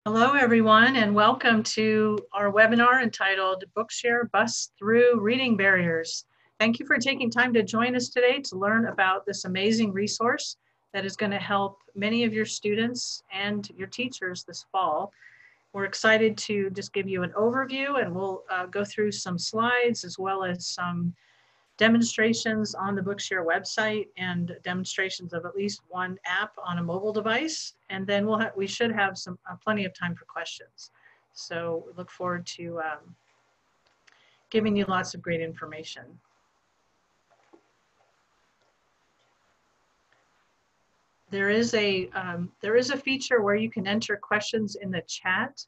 Hello, everyone, and welcome to our webinar entitled Bookshare Busts Through Reading Barriers. Thank you for taking time to join us today to learn about this amazing resource that is going to help many of your students and your teachers this fall. We're excited to just give you an overview, and we'll go through some slides as well as some demonstrations on the Bookshare website and demonstrations of at least one app on a mobile device. And then we should have some plenty of time for questions. So we look forward to giving you lots of great information. There is a feature where you can enter questions in the chat.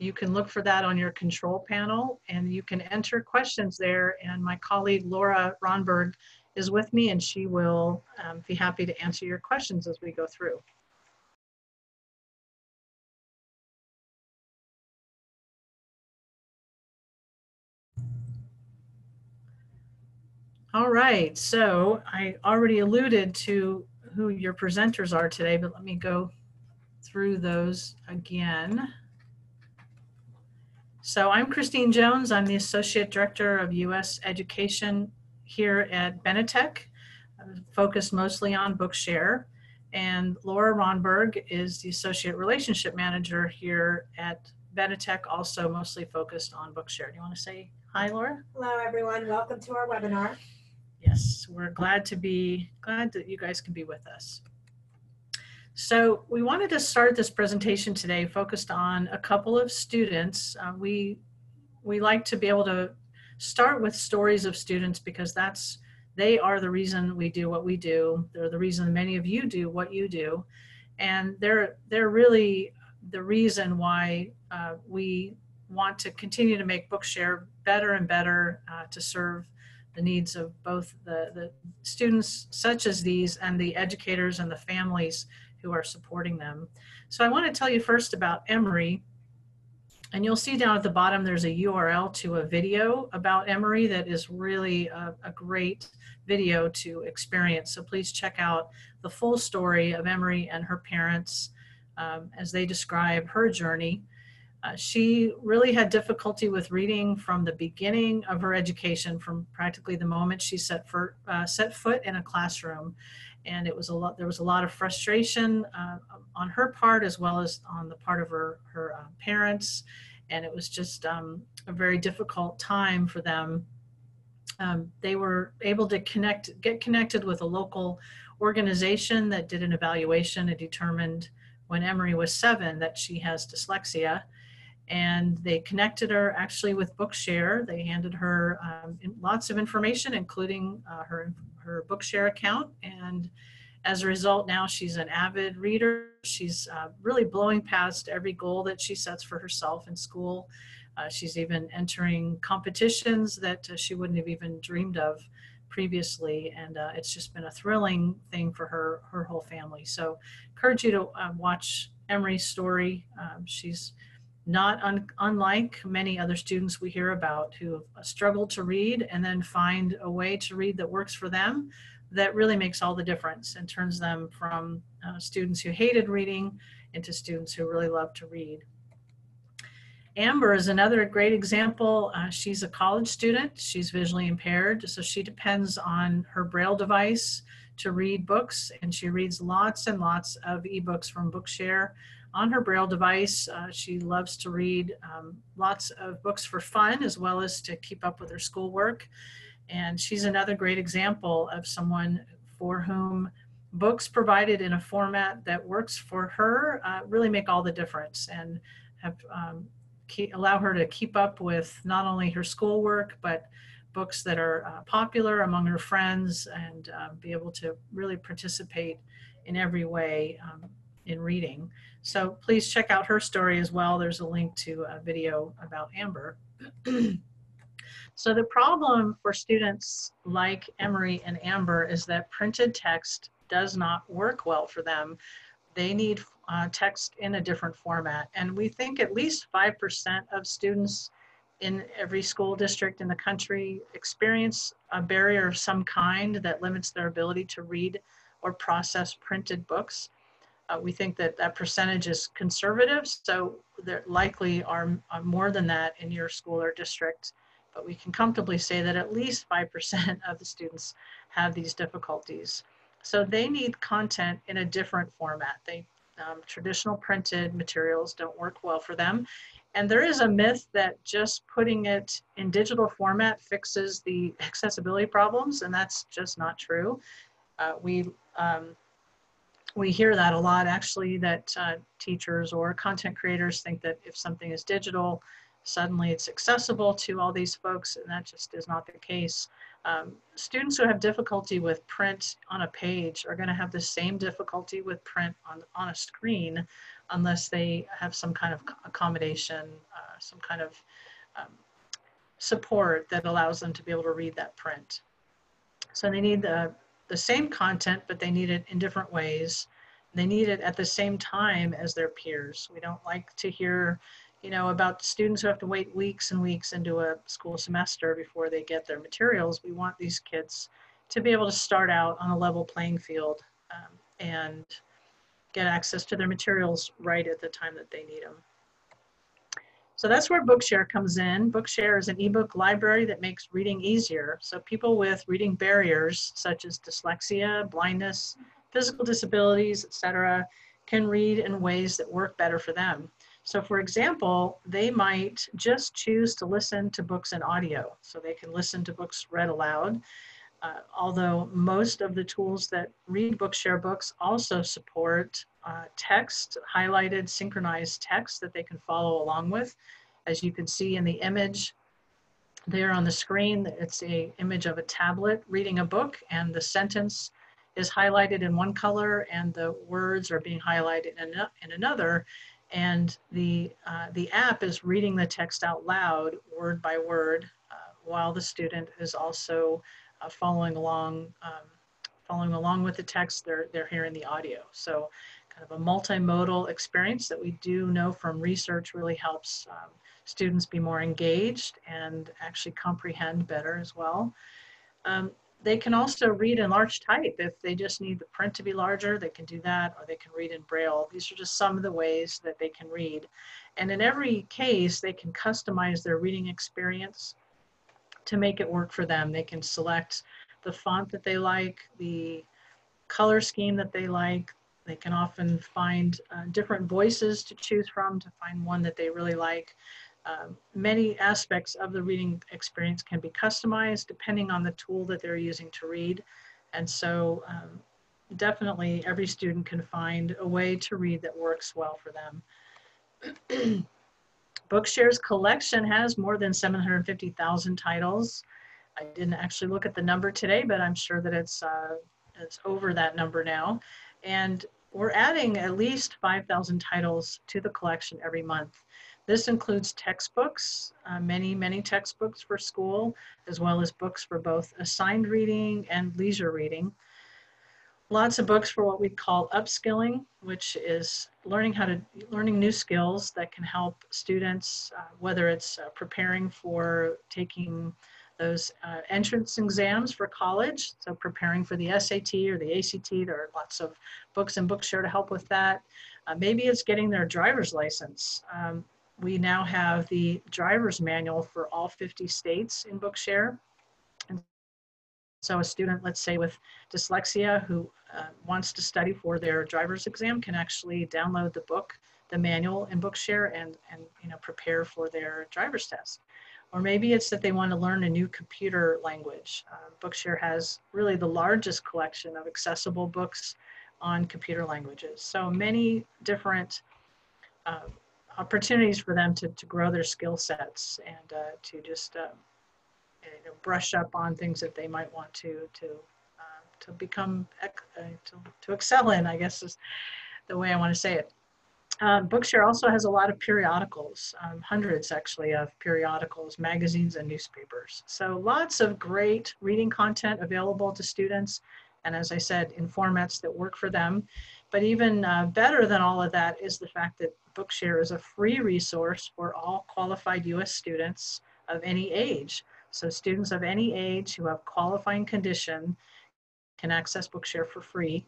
You can look for that on your control panel, and you can enter questions there. And my colleague Laura Ronberg is with me, and she will be happy to answer your questions as we go through. All right, so I already alluded to who your presenters are today, but let me go through those again. So I'm Christine Jones. I'm the Associate Director of U.S. Education here at Benetech, focused mostly on Bookshare. And Laura Ronberg is the Associate Relationship Manager here at Benetech, also mostly focused on Bookshare. Do you want to say hi, Laura? Hello, everyone. Welcome to our webinar. Yes, we're glad that you guys can be with us. So we wanted to start this presentation today focused on a couple of students. We like to be able to start with stories of students because they are the reason we do what we do. They're the reason many of you do what you do. And they're really the reason why we want to continue to make Bookshare better and better to serve the needs of both the students such as these and the educators and the families who are supporting them. So I want to tell you first about Emory. And you'll see down at the bottom, there's a URL to a video about Emory that is really a great video to experience. So please check out the full story of Emory and her parents as they describe her journey. She really had difficulty with reading from the beginning of her education, from practically the moment she set foot in a classroom. And there was a lot of frustration on her part as well as on the part of her parents. And it was just a very difficult time for them. They were able to get connected with a local organization that did an evaluation and determined when Emory was 7 that she has dyslexia. And they connected her actually with Bookshare. They handed her lots of information, including her Bookshare account. And as a result, now she's an avid reader. She's really blowing past every goal that she sets for herself in school. She's even entering competitions that she wouldn't have even dreamed of previously. And it's just been a thrilling thing for her whole family. So encourage you to watch Emory's story. She's not unlike many other students we hear about who have struggled to read and then find a way to read that works for them that really makes all the difference and turns them from students who hated reading into students who really love to read. Amber is another great example. She's a college student. She's visually impaired, so she depends on her braille device to read books, and she reads lots and lots of ebooks from Bookshare on her braille device. She loves to read lots of books for fun as well as to keep up with her schoolwork. And she's another great example of someone for whom books provided in a format that works for her really make all the difference and have allow her to keep up with not only her schoolwork, but books that are popular among her friends and be able to really participate in every way in reading. So please check out her story as well. There's a link to a video about Amber. So the problem for students like Emory and Amber is that printed text does not work well for them. They need text in a different format. And we think at least 5% of students in every school district in the country experience a barrier of some kind that limits their ability to read or process printed books. We think that that percentage is conservative, so there likely are more than that in your school or district, but we can comfortably say that at least 5% of the students have these difficulties. So they need content in a different format. Traditional printed materials don't work well for them. And there is a myth that just putting it in digital format fixes the accessibility problems, and that's just not true. We hear that a lot, actually, that teachers or content creators think that if something is digital, suddenly it's accessible to all these folks, and that just is not the case. Students who have difficulty with print on a page are going to have the same difficulty with print on a screen unless they have some kind of accommodation, some kind of support that allows them to be able to read that print. So they need the same content, but they need it in different ways. They need it at the same time as their peers. We don't like to hear, about students who have to wait weeks and weeks into a school semester before they get their materials. We want these kids to be able to start out on a level playing field and get access to their materials right at the time that they need them. So that's where Bookshare comes in. Bookshare is an ebook library that makes reading easier. So people with reading barriers, such as dyslexia, blindness, physical disabilities, etc., can read in ways that work better for them. So for example, they might just choose to listen to books in audio. So they can listen to books read aloud. Although most of the tools that read Bookshare books also support text, highlighted, synchronized text that they can follow along with. As you can see in the image there on the screen, it's an image of a tablet reading a book, and the sentence is highlighted in one color and the words are being highlighted in another. And the app is reading the text out loud, word by word, while the student is also following along with the text. They're hearing the audio. So kind of a multimodal experience that we do know from research really helps students be more engaged and actually comprehend better as well. They can also read in large type. If they just need the print to be larger, they can do that, or they can read in braille. These are just some of the ways that they can read. And in every case, they can customize their reading experience to make it work for them. They can select the font that they like, the color scheme that they like. They can often find different voices to choose from to find one that they really like. Many aspects of the reading experience can be customized depending on the tool that they're using to read. And so definitely every student can find a way to read that works well for them. Bookshare's collection has more than 750,000 titles. I didn't actually look at the number today, but I'm sure that it's over that number now. And we're adding at least 5,000 titles to the collection every month. This includes textbooks, many textbooks for school, as well as books for both assigned reading and leisure reading. Lots of books for what we call upskilling, which is learning new skills that can help students, whether it's preparing for taking those entrance exams for college, so preparing for the SAT or the ACT. There are lots of books in Bookshare to help with that. Maybe it's getting their driver's license. We now have the driver's manual for all 50 states in Bookshare. And so a student, let's say with dyslexia, who wants to study for their driver's exam can actually download the book, the manual in Bookshare, and prepare for their driver's test. Or maybe it's that they want to learn a new computer language. Bookshare has really the largest collection of accessible books on computer languages. So many different opportunities for them to grow their skill sets and to just brush up on things that they might want to become, to excel in, I guess is the way I want to say it. Bookshare also has a lot of periodicals, hundreds actually of periodicals, magazines, and newspapers. So lots of great reading content available to students. And as I said, in formats that work for them. But even better than all of that is the fact that Bookshare is a free resource for all qualified U.S. students of any age. So students of any age who have qualifying condition can access Bookshare for free.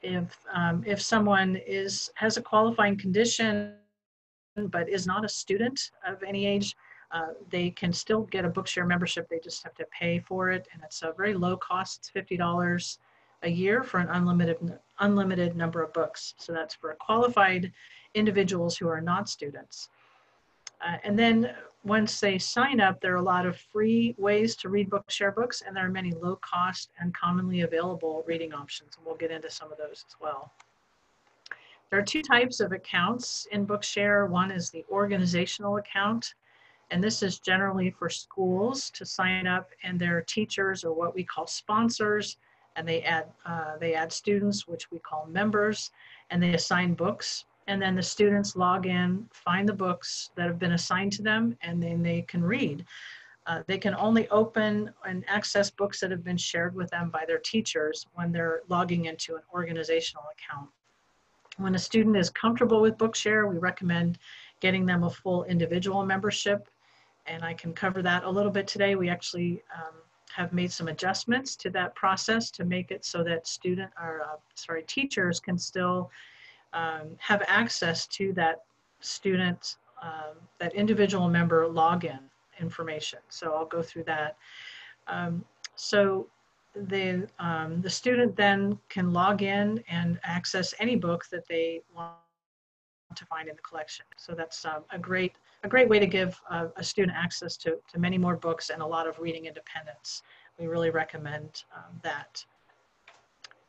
If someone has a qualifying condition but is not a student of any age, they can still get a Bookshare membership. They just have to pay for it, and it's a very low cost. It's $50 a year for an unlimited number of books. So that's for qualified individuals who are not students. And then once they sign up, there are a lot of free ways to read Bookshare books, and there are many low cost and commonly available reading options. And we'll get into some of those as well. There are two types of accounts in Bookshare. One is the organizational account, and this is generally for schools to sign up, and their teachers are what we call sponsors, and they add students, which we call members, and they assign books. And then the students log in, find the books that have been assigned to them, and then they can read. They can only open and access books that have been shared with them by their teachers when they're logging into an organizational account. When a student is comfortable with Bookshare, we recommend getting them a full individual membership, and I can cover that a little bit today. We actually have made some adjustments to that process to make it so that teachers can still have access to that student, that individual member login information. So I'll go through that. So the student then can log in and access any book that they want to find in the collection. So that's a great way to give a student access to many more books and a lot of reading independence. We really recommend that.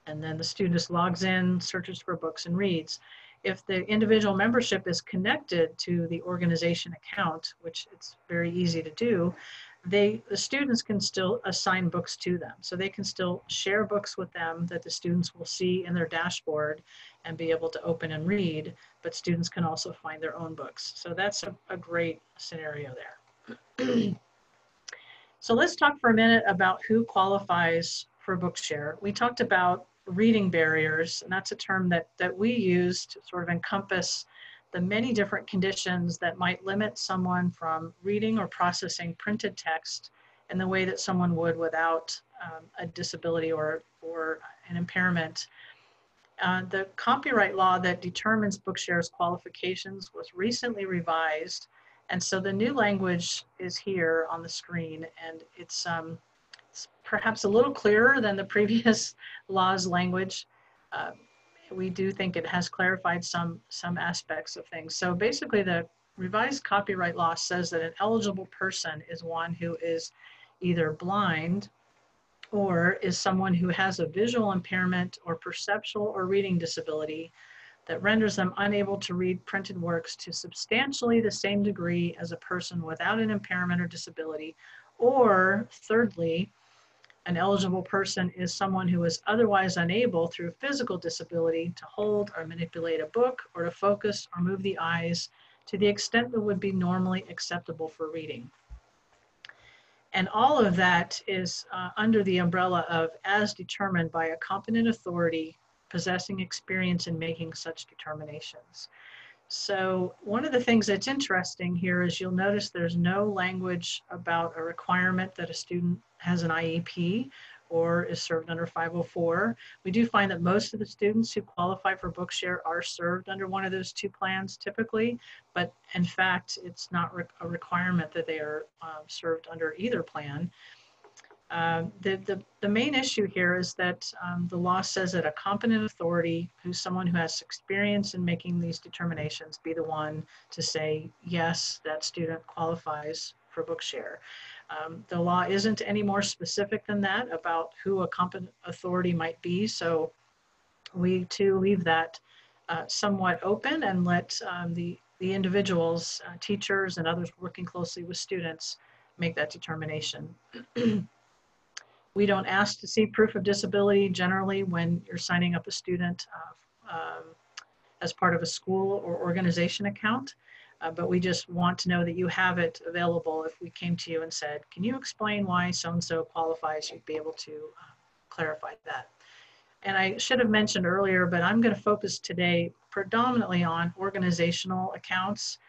And then the student just logs in, searches for books, and reads. If the individual membership is connected to the organization account, which it's very easy to do, the students can still assign books to them. So they can still share books with them that the students will see in their dashboard and be able to open and read, but students can also find their own books. So that's a great scenario there. So let's talk for a minute about who qualifies for Bookshare. We talked about reading barriers, and that's a term that we use to sort of encompass the many different conditions that might limit someone from reading or processing printed text in the way that someone would without a disability or an impairment. The copyright law that determines Bookshare's qualifications was recently revised, and so the new language is here on the screen, and it's perhaps a little clearer than the previous law's language. We do think it has clarified some aspects of things. So basically the revised copyright law says that an eligible person is one who is either blind or is someone who has a visual impairment or perceptual or reading disability that renders them unable to read printed works to substantially the same degree as a person without an impairment or disability. Or thirdly, an eligible person is someone who is otherwise unable through physical disability to hold or manipulate a book or to focus or move the eyes to the extent that would be normally acceptable for reading. And all of that is under the umbrella of as determined by a competent authority possessing experience in making such determinations. So one of the things that's interesting here is you'll notice there's no language about a requirement that a student has an IEP or is served under 504. We do find that most of the students who qualify for Bookshare are served under one of those two plans typically, but in fact, it's not a requirement that they are served under either plan. The main issue here is that the law says that a competent authority, who's someone who has experience in making these determinations, be the one to say, yes, that student qualifies for Bookshare. The law isn't any more specific than that about who a competent authority might be, so we too leave that somewhat open and let the individuals, teachers and others working closely with students make that determination. We don't ask to see proof of disability generally when you're signing up a student as part of a school or organization account, but we just want to know that you have it available. If we came to you and said, can you explain why so-and-so qualifies, you'd be able to clarify that. And I should have mentioned earlier, but I'm going to focus today predominantly on organizational accounts,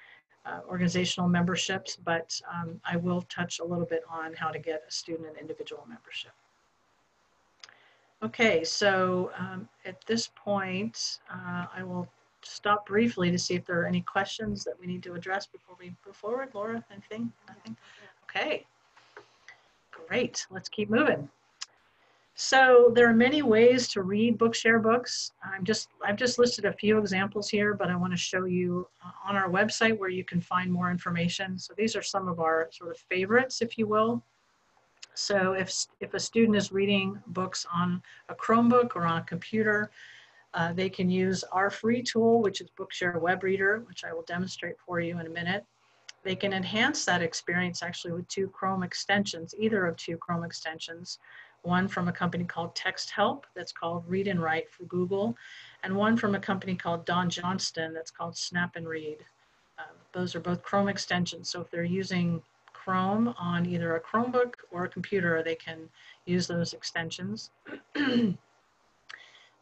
organizational memberships, but I will touch a little bit on how to get a student and individual membership. Okay, so at this point, I will stop briefly to see if there are any questions that we need to address before we move forward. Laura, anything? Nothing? Okay, great. Let's keep moving. So there are many ways to read Bookshare books. I've just listed a few examples here, but I want to show you on our website where you can find more information. So these are some of our sort of favorites, if you will. So if a student is reading books on a Chromebook or on a computer, they can use our free tool, which is Bookshare Web Reader, which I will demonstrate for you in a minute. They can enhance that experience actually with two Chrome extensions, either of two Chrome extensions, one from a company called Text Help that's called Read and Write for Google, and one from a company called Don Johnston that's called Snap and Read. Those are both Chrome extensions. So if they're using Chrome on either a Chromebook or a computer, they can use those extensions.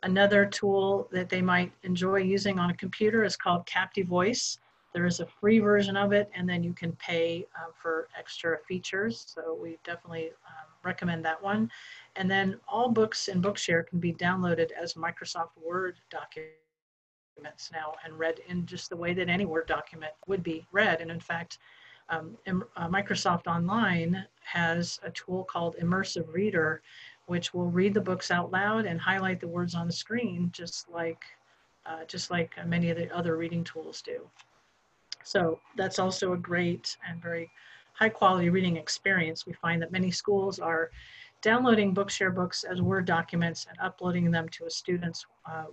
Another tool that they might enjoy using on a computer is called Captive Voice. There is a free version of it, and then you can pay for extra features. So we definitely recommend that one. And then all books in Bookshare can be downloaded as Microsoft Word documents now and read in just the way that any Word document would be read. And in fact, Microsoft Online has a tool called Immersive Reader, which will read the books out loud and highlight the words on the screen, just like many of the other reading tools do. So that's also a great and very high quality reading experience. We find that many schools are downloading Bookshare books as Word documents and uploading them to a student's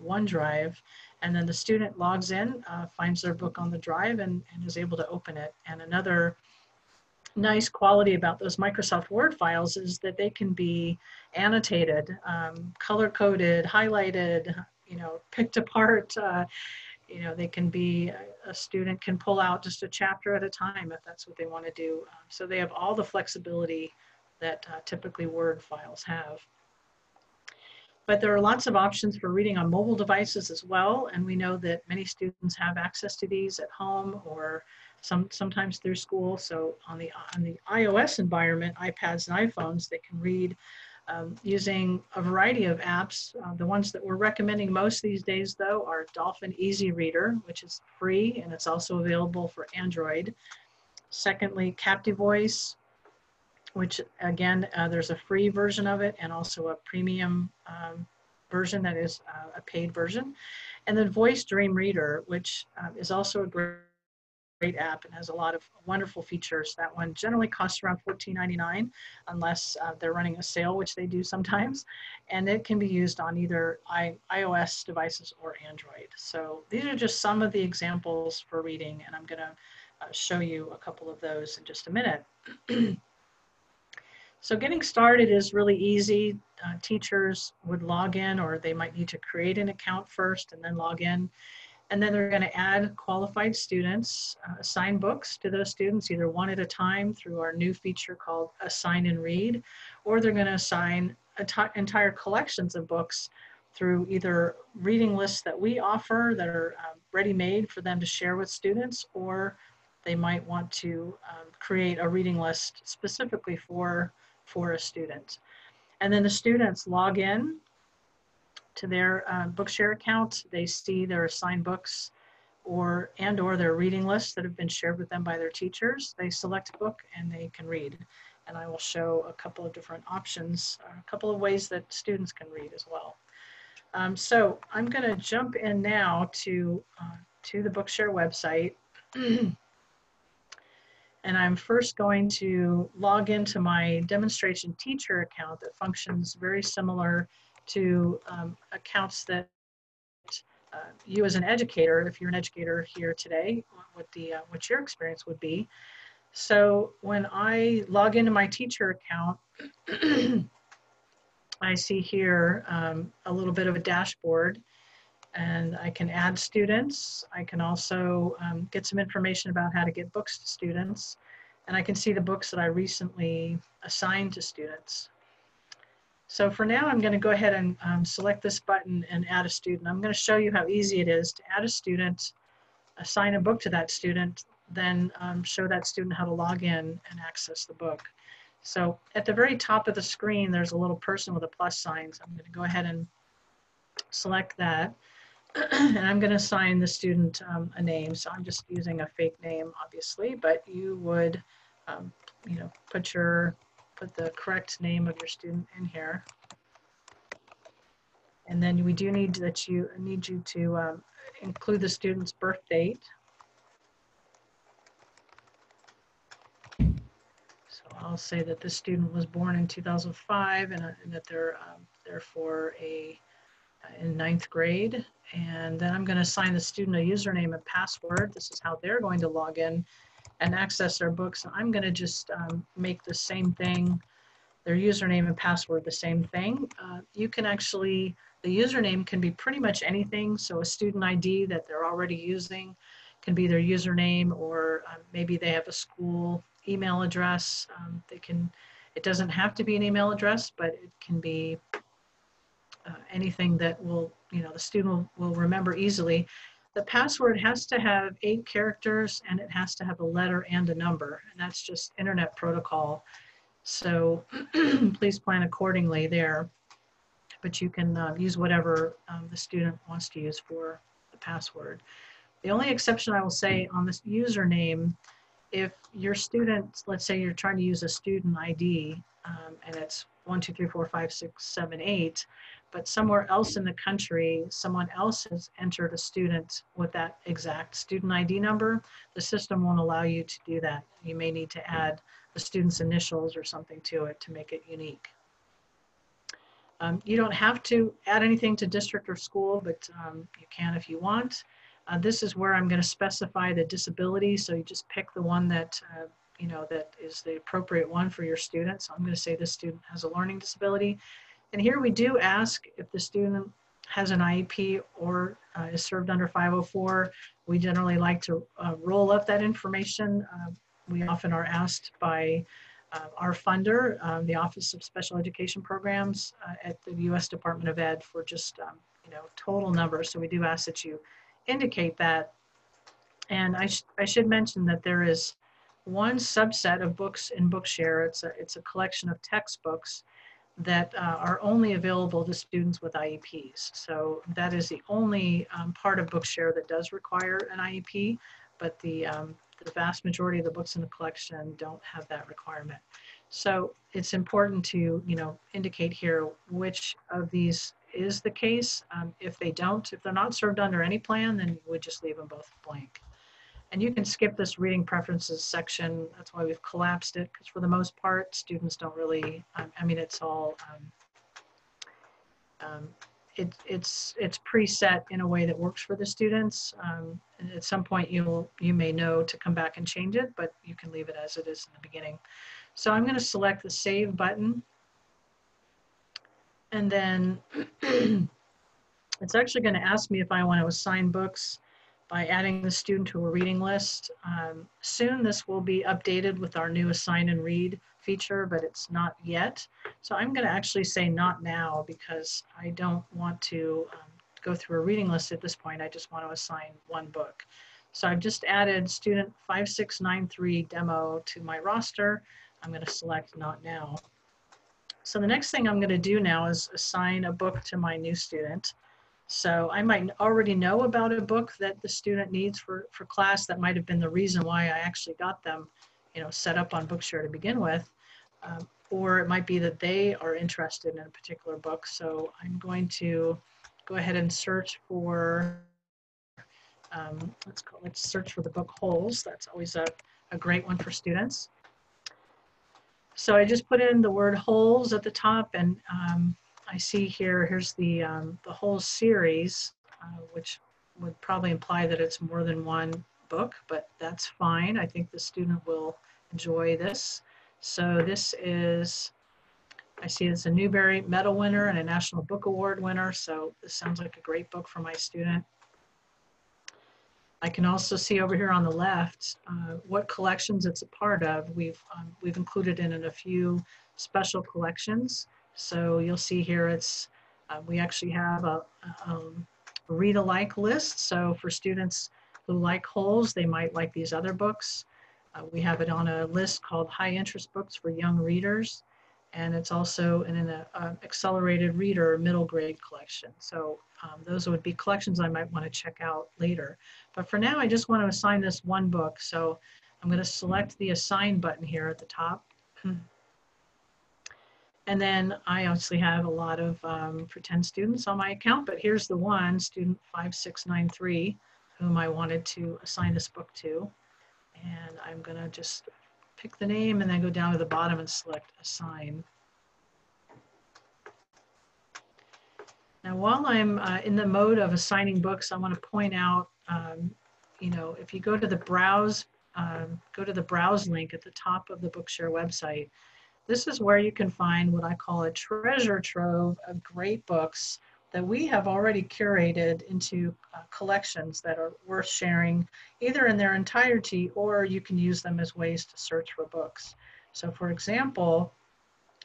OneDrive. And then the student logs in, finds their book on the drive and is able to open it. And another nice quality about those Microsoft Word files is that they can be annotated, color-coded, highlighted, picked apart. They can be, a student can pull out just a chapter at a time if that's what they want to do. So they have all the flexibility that typically Word files have. But there are lots of options for reading on mobile devices as well. And we know that many students have access to these at home or sometimes through school. So on the iOS environment, iPads and iPhones, they can read using a variety of apps. The ones that we're recommending most these days, though, are Dolphin Easy Reader, which is free, and it's also available for Android. Secondly, Captive Voice, which again, there's a free version of it and also a premium version that is a paid version. And then Voice Dream Reader, which is also a great app and has a lot of wonderful features. That one generally costs around $14.99 unless they're running a sale, which they do sometimes. And it can be used on either iOS devices or Android. So these are just some of the examples for reading, and I'm going to show you a couple of those in just a minute. So getting started is really easy. Teachers would log in, or they might need to create an account first and then log in. And then they're going to add qualified students, assign books to those students, either one at a time through our new feature called Assign and Read, or they're going to assign entire collections of books through either reading lists that we offer that are ready-made for them to share with students, or they might want to create a reading list specifically for a student. And then the students log in to their Bookshare account. They see their assigned books or their reading lists that have been shared with them by their teachers. They select a book and they can read. And I will show a couple of different options, a couple of ways that students can read as well. So I'm going to jump in now to the Bookshare website. And I'm first going to log into my demonstration teacher account that functions very similar to accounts that you as an educator, if you're an educator here today, what your experience would be. So when I log into my teacher account, I see here a little bit of a dashboard, and I can add students. I can also get some information about how to get books to students. And I can see the books that I recently assigned to students. So for now, I'm going to go ahead and select this button and add a student. I'm going to show you how easy it is to add a student, assign a book to that student, then show that student how to log in and access the book. So at the very top of the screen, there's a little person with a plus sign. So I'm going to go ahead and select that. And I'm going to assign the student a name. So I'm just using a fake name, obviously, but you would, you know, put the correct name of your student in here. And then we do need you to include the student's birth date. So I'll say that this student was born in 2005 and that they're therefore in 9th grade. And then I'm going to assign the student a username and password. This is how they're going to log in and access their books. I'm going to just make the same thing, their username and password, the same thing. You can actually, the username can be pretty much anything. So a student ID that they're already using can be their username, or maybe they have a school email address. It doesn't have to be an email address, but it can be anything that will, you know, the student will remember easily. The password has to have 8 characters and it has to have a letter and a number, and that's just internet protocol. So please plan accordingly there, but you can use whatever the student wants to use for the password. The only exception I will say on this username, if your student, let's say you're trying to use a student ID and it's 1, 2, 3, 4, 5, 6, 7, 8, but somewhere else in the country, someone else has entered a student with that exact student ID number, the system won't allow you to do that. You may need to add the student's initials or something to it to make it unique. You don't have to add anything to district or school, but you can if you want. This is where I'm going to specify the disability. So you just pick the one that, you know, that is the appropriate one for your student. So I'm going to say this student has a learning disability. And here we do ask if the student has an IEP or is served under 504. We generally like to roll up that information. We often are asked by our funder, the Office of Special Education Programs at the U.S. Department of Ed, for just, you know, total numbers. So we do ask that you indicate that. And I should mention that there is one subset of books in Bookshare. It's a collection of textbooks that are only available to students with IEPs. So that is the only part of Bookshare that does require an IEP, but the vast majority of the books in the collection don't have that requirement. So it's important to, you know, indicate here which of these is the case. If they're not served under any plan, then you would just leave them both blank. And you can skip this reading preferences section. That's why we've collapsed it, because for the most part, students don't really, I mean, it's all, it's preset in a way that works for the students. And at some point you may know to come back and change it, but you can leave it as it is in the beginning. So I'm going to select the Save button. And then it's actually going to ask me if I want to assign books by adding the student to a reading list. Soon this will be updated with our new Assign and Read feature, but it's not yet. So I'm going to actually say not now, because I don't want to go through a reading list at this point. I just want to assign one book. So I've just added student 5693 demo to my roster. I'm going to select not now. So the next thing I'm going to do now is assign a book to my new student. So I might already know about a book that the student needs for class. That might have been the reason why I actually got them, you know, set up on Bookshare to begin with. Or it might be that they are interested in a particular book. So I'm going to go ahead and search for, let's search for the book Holes. That's always a great one for students. So I just put in the word Holes at the top, and I see here's the whole series, which would probably imply that it's more than one book, but that's fine. I think the student will enjoy this. So this is, I see it's a Newbery Medal winner and a National Book Award winner. So this sounds like a great book for my student. I can also see over here on the left what collections it's a part of. We've included it in a few special collections. So you'll see here it's, we actually have a read-alike list. So for students who like Holes, they might like these other books. We have it on a list called High Interest Books for Young Readers, and it's also in an accelerated reader middle grade collection. So those would be collections I might want to check out later. But for now, I just want to assign this one book. So I'm going to select the Assign button here at the top. And then I obviously have a lot of pretend students on my account, but here's the one, student 5693, whom I wanted to assign this book to. And I'm going to just pick the name and then go down to the bottom and select Assign. Now, while I'm in the mode of assigning books, I want to point out, you know, if you go to the browse link at the top of the Bookshare website, this is where you can find what I call a treasure trove of great books that we have already curated into collections that are worth sharing, either in their entirety or you can use them as ways to search for books. So for example,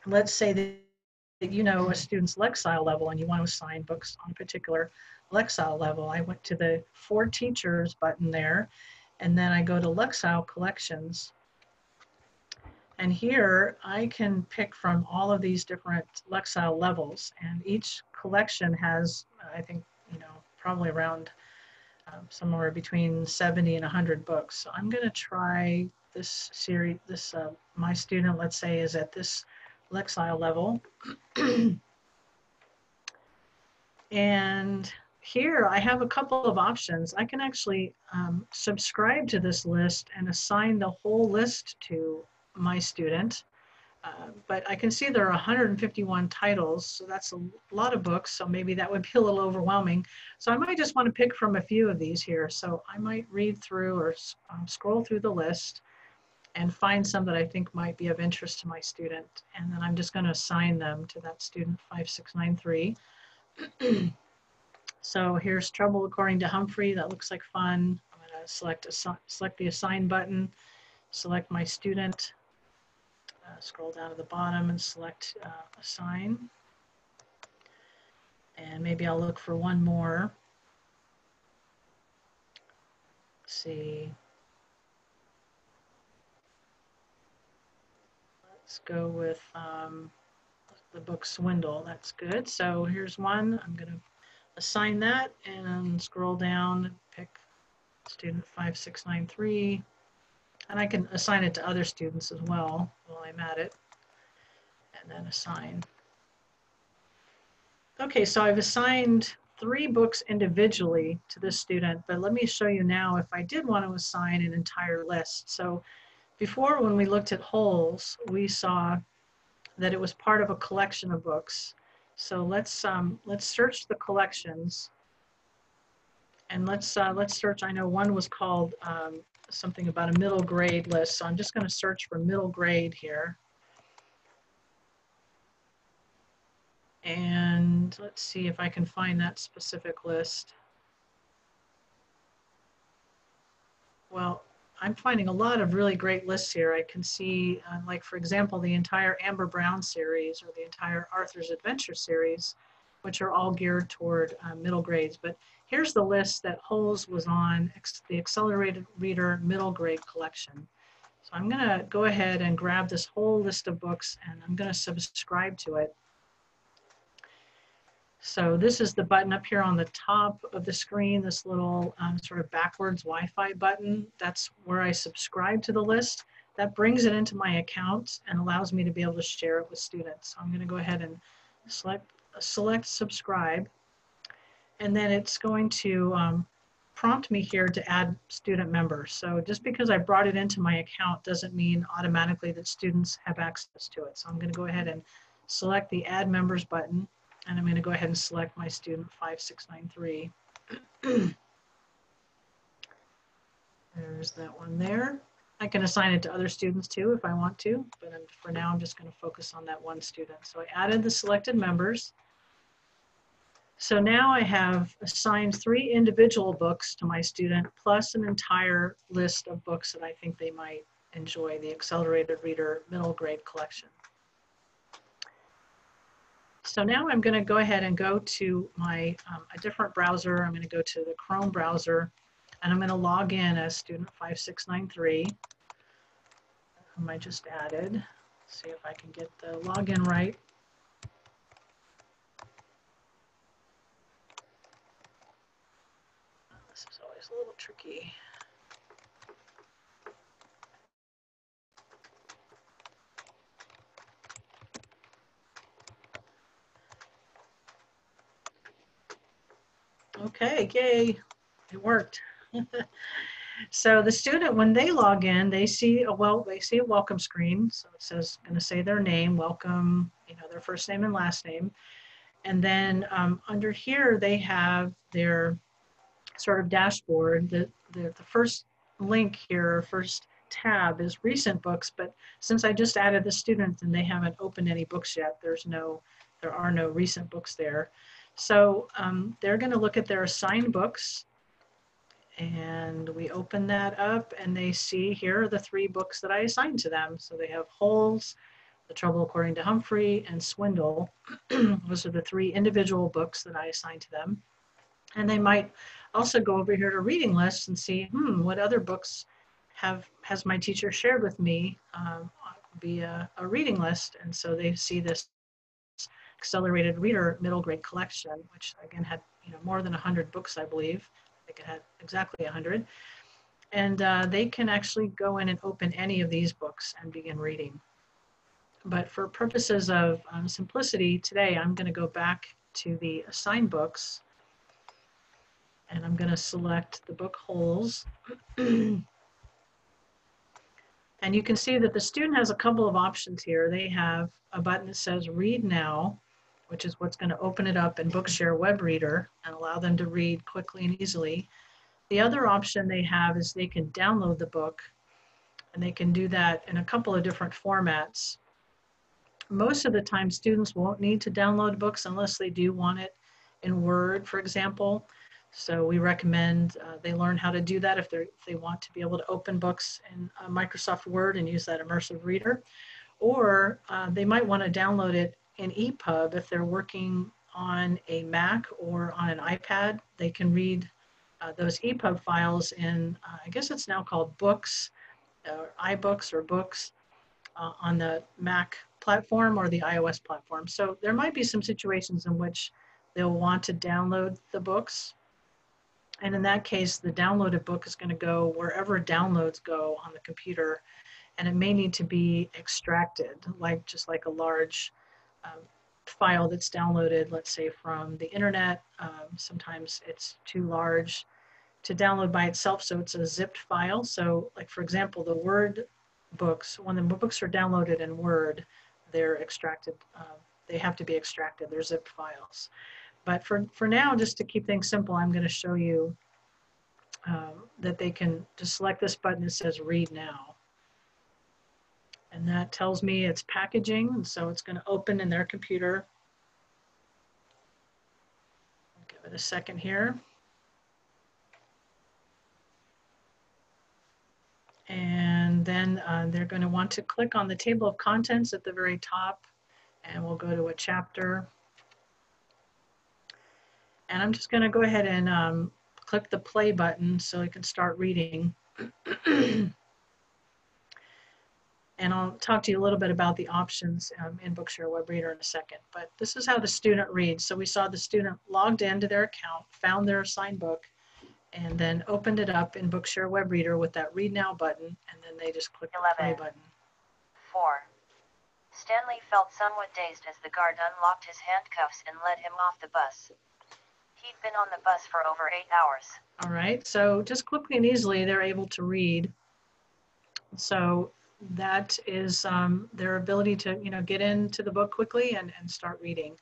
let's say that you know a student's Lexile level and you want to assign books on a particular Lexile level. I went to the For Teachers button there, and then I go to Lexile Collections. And here I can pick from all of these different Lexile levels, and each collection has, I think, you know, probably around somewhere between 70 and 100 books. So I'm going to try this series. My student, let's say, is at this Lexile level. And here I have a couple of options. I can actually subscribe to this list and assign the whole list to my student. But I can see there are 151 titles, so that's a lot of books, so maybe that would be a little overwhelming. So I might just want to pick from a few of these here. So I might read through or scroll through the list and find some that I think might be of interest to my student. And then I'm just going to assign them to that student 5693. So here's Trouble According to Humphrey. That looks like fun. I'm going to select the Assign button, select my student, scroll down to the bottom and select Assign. And maybe I'll look for one more. Let's see. Let's go with the book Swindle. That's good. So here's one. I'm going to assign that and scroll down, pick student 5693. And I can assign it to other students as well while I'm at it. And then assign. Okay, so I've assigned 3 books individually to this student, but let me show you now if I did want to assign an entire list. So before, when we looked at wholes, we saw that it was part of a collection of books. So let's search the collections, and let's search. I know one was called something about a middle grade list, so I'm just going to search for middle grade here. And let's see if I can find that specific list. Well, I'm finding a lot of really great lists here. I can see, like, for example, the entire Amber Brown series or the entire Arthur's Adventure series, which are all geared toward middle grades. But here's the list that Holes was on, the Accelerated Reader Middle Grade Collection. So I'm going to go ahead and grab this whole list of books, and I'm going to subscribe to it. So this is the button up here on the top of the screen, this little sort of backwards Wi-Fi button. That's where I subscribe to the list. That brings it into my account and allows me to be able to share it with students. So I'm going to go ahead and select subscribe. And then it's going to prompt me here to add student members. So just because I brought it into my account doesn't mean automatically that students have access to it. So I'm going to go ahead and select the Add Members button. And I'm going to go ahead and select my student 5693. There's that one there. I can assign it to other students too if I want to, but for now I'm just going to focus on that one student. So I added the selected members. So now I have assigned 3 individual books to my student, plus an entire list of books that I think they might enjoy, the Accelerated Reader Middle Grade Collection. So now I'm going to go ahead and go to my a different browser. I'm going to go to the Chrome browser, and I'm going to log in as student 5693. whom I just added. See if I can get the login right. This is always a little tricky. Okay, yay, it worked. So the student, when they log in, they see a welcome screen. So it says, going to say their name, welcome, their first name and last name. And then under here, they have their sort of dashboard. The first link here, first tab is recent books, but since I just added the student and they haven't opened any books yet, there are no recent books there. So they're going to look at their assigned books. And we open that up and they see here are the 3 books that I assigned to them. So they have Holes, The Trouble According to Humphrey, and Swindle. Those are the 3 individual books that I assigned to them. And they might also go over here to reading lists and see, what other books has my teacher shared with me via a reading list. And so they see this accelerated reader middle grade collection, which again had more than 100 books, I believe. I think it had exactly 100. And they can actually go in and open any of these books and begin reading. But for purposes of simplicity, today I'm going to go back to the assigned books. And I'm going to select the book Holes. And you can see that the student has a couple of options here. They have a button that says Read Now, which is what's going to open it up in Bookshare Web Reader and allow them to read quickly and easily. The other option they have is they can download the book, and they can do that in a couple of different formats. Most of the time, students won't need to download books unless they do want it in Word, for example. So we recommend they learn how to do that if they want to be able to open books in Microsoft Word and use that immersive reader. Or they might want to download it in EPUB if they're working on a Mac or on an iPad. They can read those EPUB files in, I guess it's now called Books, iBooks or Books on the Mac platform or the iOS platform. So there might be some situations in which they'll want to download the books. And in that case, the downloaded book is going to go wherever downloads go on the computer. And it may need to be extracted, just like a large file that's downloaded, let's say from the internet. Sometimes it's too large to download by itself, so it's a zipped file. So like, for example, the Word books, when the books are downloaded in Word, they're extracted. They have to be extracted. They're zipped files. But for now, just to keep things simple, I'm going to show you that they can just select this button that says Read Now. And that tells me it's packaging, and so it's going to open in their computer. I'll give it a second here. And then they're going to want to click on the table of contents at the very top, and we'll go to a chapter. And I'm just going to go ahead and click the play button so I can start reading. And I'll talk to you a little bit about the options in Bookshare Web Reader in a second. But this is how the student reads. So we saw the student logged into their account, found their assigned book, and then opened it up in Bookshare Web Reader with that Read Now button, and then they just click the play button. 4. Stanley felt somewhat dazed as the guard unlocked his handcuffs and led him off the bus. He'd been on the bus for over 8 hours. All right, so just quickly and easily, they're able to read. So that is their ability to get into the book quickly and start reading.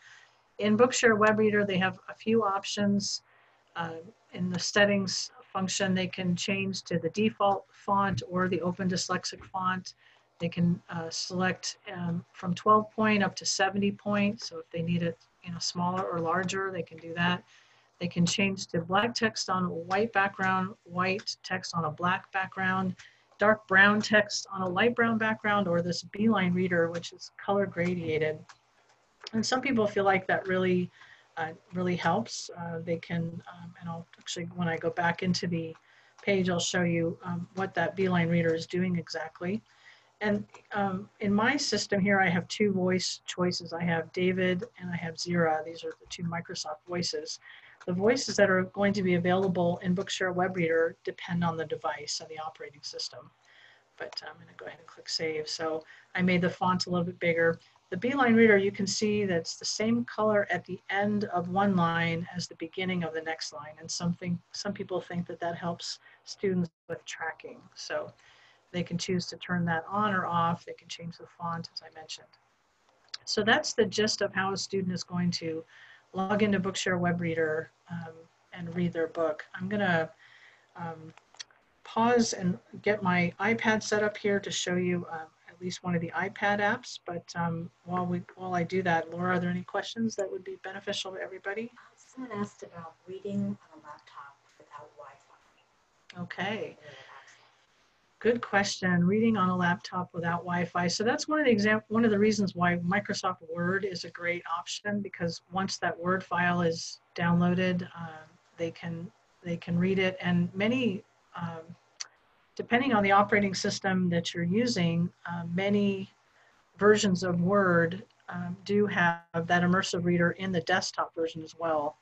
In Bookshare Web Reader, they have a few options. In the settings function, they can change to the default font or the Open Dyslexic font. They can select from 12 point up to 70 point. So if they need it smaller or larger, they can do that. They can change to black text on a white background, white text on a black background, dark brown text on a light brown background, or this Beeline reader, which is color gradiated. And some people feel like that really helps. They can, and I'll actually, when I go back into the page, I'll show you what that Beeline reader is doing exactly. And in my system here, I have two voice choices. I have David and I have Zira. These are the two Microsoft voices. The voices that are going to be available in Bookshare Web Reader depend on the device and the operating system. But I'm going to go ahead and click Save. So I made the font a little bit bigger. The Beeline Reader, you can see that's the same color at the end of one line as the beginning of the next line. And some people think that that helps students with tracking. So they can choose to turn that on or off. They can change the font, as I mentioned. So that's the gist of how a student is going to log into Bookshare Web Reader and read their book. I'm going to pause and get my iPad set up here to show you at least one of the iPad apps. But while I do that, Laura, are there any questions that would be beneficial to everybody? Someone asked about reading on a laptop without Wi-Fi. Okay. Good question. Reading on a laptop without Wi-Fi. So that's one of the reasons why Microsoft Word is a great option, because once that Word file is downloaded, they can read it. And many, depending on the operating system that you're using, many versions of Word do have that immersive reader in the desktop version as well.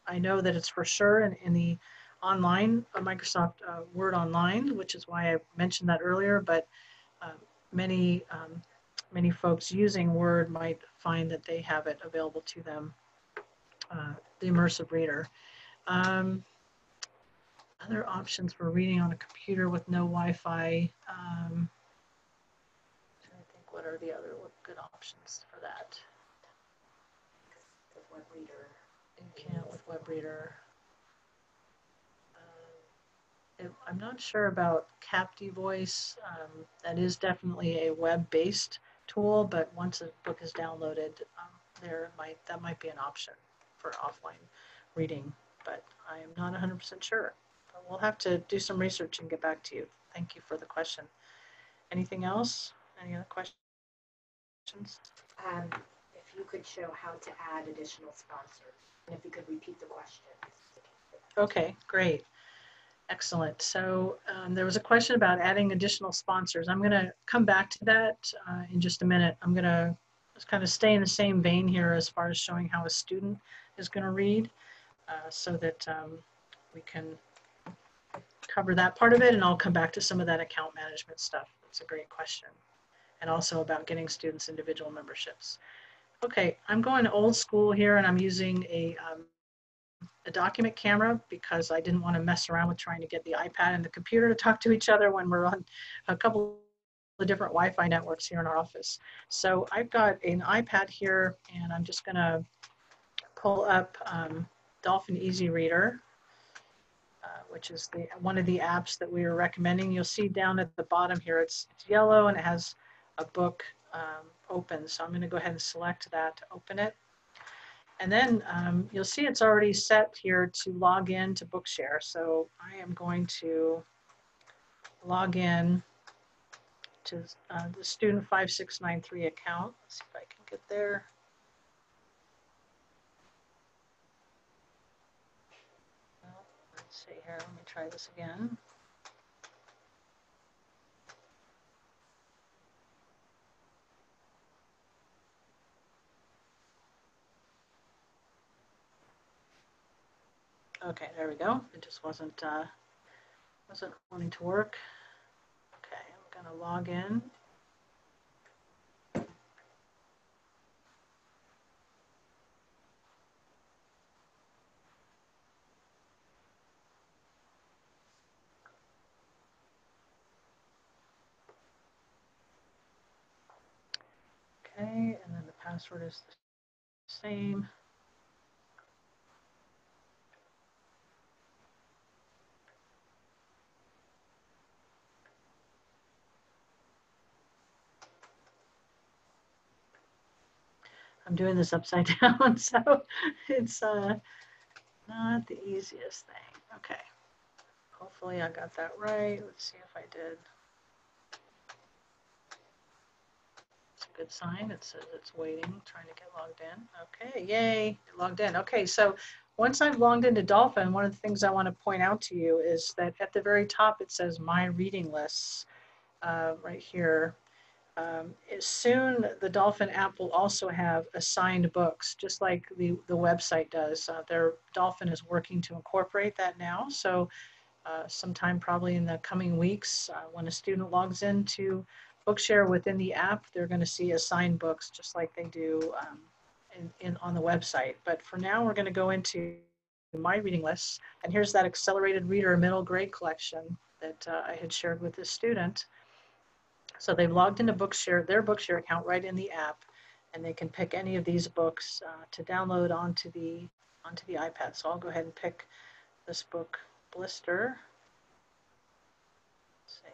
I know that it's for sure in the online, Microsoft Word Online, which is why I mentioned that earlier, but many folks using Word might find that they have it available to them, the immersive reader. Other options for reading on a computer with no Wi-Fi. Trying to think, what are the other good options for that? With Web Reader. You can't with Web Reader. I'm not sure about Capti Voice. That is definitely a web-based tool, but once a book is downloaded, that might be an option for offline reading, but I am not 100% sure. But we'll have to do some research and get back to you. Thank you for the question. Anything else? Any other questions? If you could show how to add additional sponsors, and if you could repeat the question. Okay, great. Excellent. So there was a question about adding additional sponsors. I'm going to come back to that in just a minute. I'm going to just kind of stay in the same vein here as far as showing how a student is going to read so that we can cover that part of it, and I'll come back to some of that account management stuff. That's a great question. And also about getting students individual memberships. Okay, I'm going old school here, and I'm using a document camera because I didn't want to mess around with trying to get the iPad and the computer to talk to each other when we're on a couple of different Wi-Fi networks here in our office. So I've got an iPad here, and I'm just going to pull up Dolphin Easy Reader, which is one of the apps that we were recommending. You'll see down at the bottom here, it's yellow and it has a book open. So I'm going to go ahead and select that to open it. And then you'll see it's already set here to log in to Bookshare. So I am going to log in to the student 5693 account. Let's see if I can get there. Well, let's see here. Let me try this again. Okay, there we go. It just wasn't wanting to work. Okay, I'm going to log in. Okay, and then the password is the same. I'm doing this upside down, so it's not the easiest thing. Okay, hopefully I got that right. Let's see if I did. It's a good sign. It says it's waiting, trying to get logged in. Okay, yay, it logged in. Okay, so once I've logged into Dolphin, one of the things I want to point out to you is that at the very top it says My Reading Lists. right here. Soon the Dolphin app will also have assigned books, just like the website does. Their Dolphin is working to incorporate that now. So sometime probably in the coming weeks, when a student logs into Bookshare within the app, they're going to see assigned books just like they do on the website. But for now, we're going to go into my reading lists. And here's that accelerated reader middle grade collection that I had shared with this student. So they've logged into Bookshare, their Bookshare account right in the app, and they can pick any of these books to download onto the iPad. So I'll go ahead and pick this book, Blister. Let's see.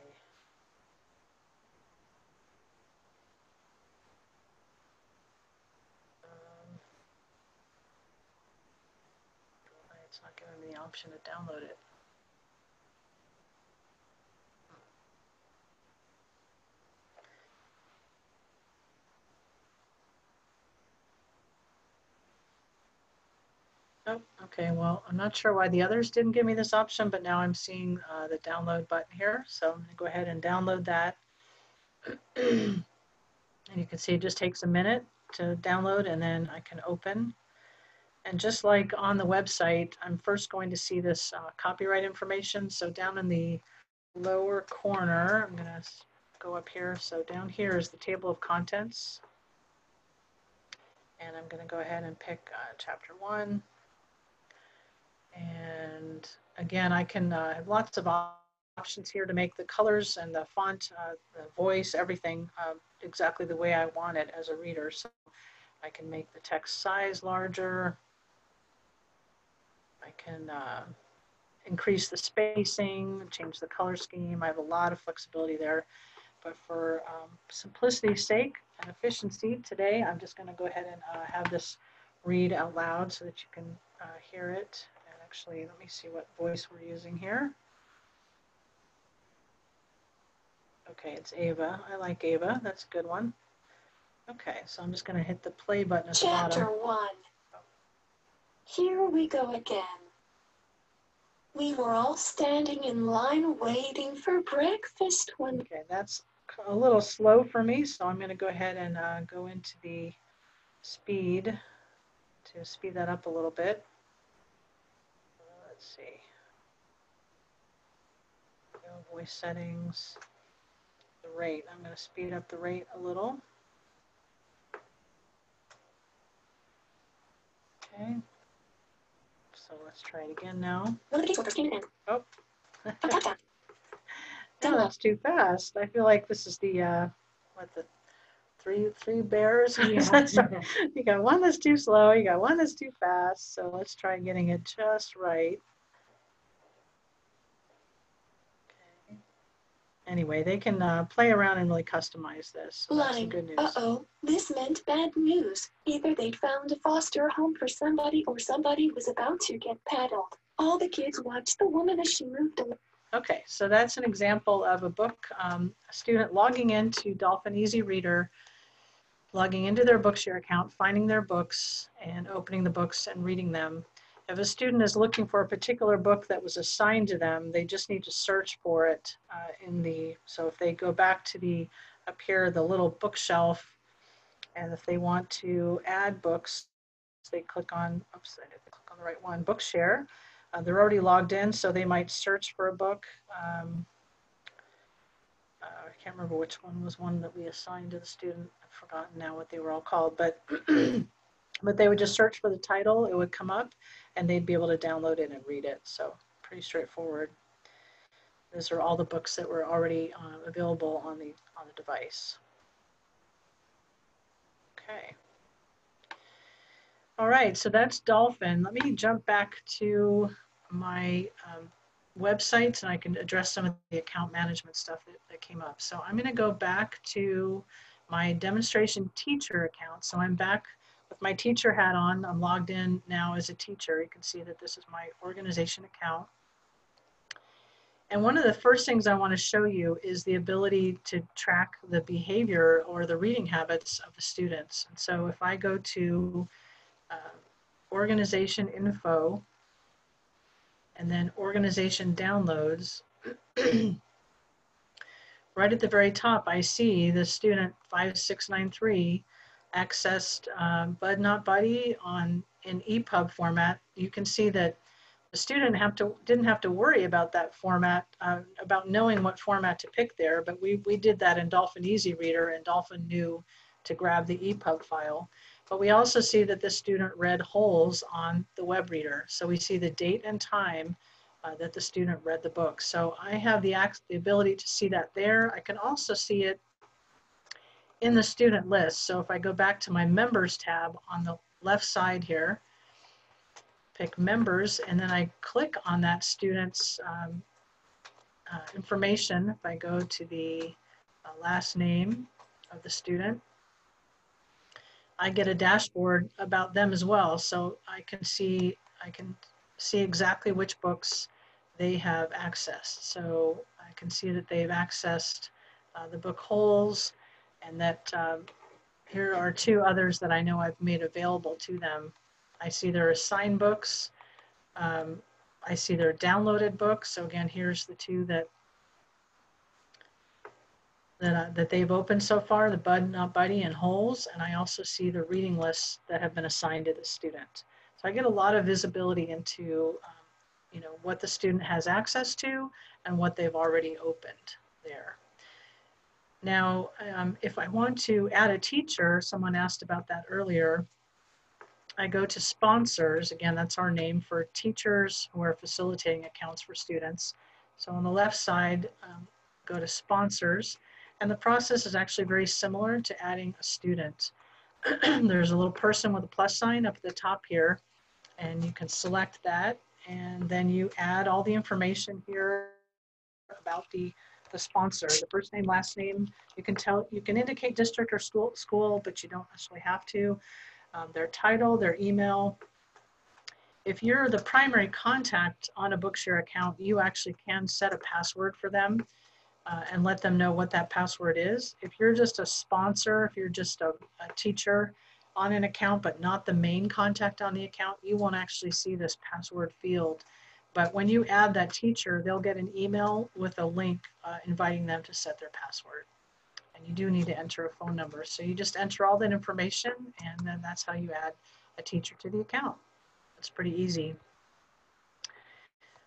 It's not giving me the option to download it. Oh, okay, well, I'm not sure why the others didn't give me this option, but now I'm seeing the download button here. So I'm gonna go ahead and download that. And you can see it just takes a minute to download, and then I can open. And just like on the website, I'm first going to see this copyright information. So down in the lower corner, I'm gonna go up here. So down here is the table of contents. And I'm gonna go ahead and pick chapter 1. And again, I can have lots of options here to make the colors and the font, the voice, everything exactly the way I want it as a reader. So I can make the text size larger. I can increase the spacing, change the color scheme. I have a lot of flexibility there. But for simplicity's sake and efficiency today, I'm just going to go ahead and have this read out loud so that you can hear it. Actually, let me see what voice we're using here. Okay, it's Ava. I like Ava. That's a good one. Okay, so I'm just going to hit the play button at the bottom. Chapter 1. Here we go again. We were all standing in line waiting for breakfast when... Okay, that's a little slow for me, so I'm going to go ahead and go into the speed to speed that up a little bit. Let's see. Voice settings, the rate. I'm going to speed up the rate a little. Okay. So let's try it again now. Oh. No, that's too fast. I feel like this is the three bears. Yeah. You got one that's too slow, you got one that's too fast. So let's try getting it just right. Okay. Anyway, they can play around and really customize this. So that's some good news. Uh-oh, this meant bad news. Either they'd found a foster home for somebody or somebody was about to get paddled. All the kids watched the woman as she moved away. Okay, so that's an example of a book, a student logging into Dolphin Easy Reader, logging into their Bookshare account, finding their books, and opening the books and reading them. If a student is looking for a particular book that was assigned to them, they just need to search for it so if they go back to up here, the little bookshelf, and if they want to add books, they click on, oops, I didn't click on the right one, Bookshare. They're already logged in, so they might search for a book. I can't remember which one was one that we assigned to the student. I've forgotten now what they were all called, but but they would just search for the title, it would come up, and they'd be able to download it and read it. So pretty straightforward. Those are all the books that were already available on the device. Okay. All right, so that's Dolphin. Let me jump back to my websites and I can address some of the account management stuff that came up. So I'm gonna go back to my demonstration teacher account. So I'm back with my teacher hat on. I'm logged in now as a teacher. You can see that this is my organization account. And one of the first things I want to show you is the ability to track the behavior or the reading habits of the students. And so if I go to organization info and then organization downloads, we're right at the very top, I see the student 5693 accessed Bud Not Buddy in EPUB format. You can see that the student didn't have to worry about that format, about knowing what format to pick there, but we did that in Dolphin Easy Reader, and Dolphin knew to grab the EPUB file. But we also see that the student read wholes on the web reader. So we see the date and time that the student read the book. So I have the ability to see that there. I can also see it in the student list. So if I go back to my members tab on the left side here, pick members, and then I click on that student's information. If I go to the last name of the student, I get a dashboard about them as well. So I can see exactly which books they have accessed. So I can see that they've accessed the book Wholes, and that here are two others that I know I've made available to them. I see their assigned books. I see their downloaded books. So again, here's the two that they've opened so far, the Bud Not Buddy and Wholes, and I also see the reading lists that have been assigned to the student. So I get a lot of visibility into what the student has access to and what they've already opened there. Now, if I want to add a teacher, someone asked about that earlier, I go to sponsors. Again, that's our name for teachers who are facilitating accounts for students. So on the left side, go to sponsors. And the process is actually very similar to adding a student. There's a little person with a plus sign up at the top here, and you can select that. And then you add all the information here about the sponsor, the first name, last name. You can indicate district or school, but you don't actually have to. Their title, their email. If you're the primary contact on a Bookshare account, you actually can set a password for them and let them know what that password is. If you're just a sponsor, if you're just a teacher on an account, but not the main contact on the account, you won't actually see this password field. But when you add that teacher, they'll get an email with a link inviting them to set their password. And you do need to enter a phone number. So you just enter all that information, and then that's how you add a teacher to the account. It's pretty easy.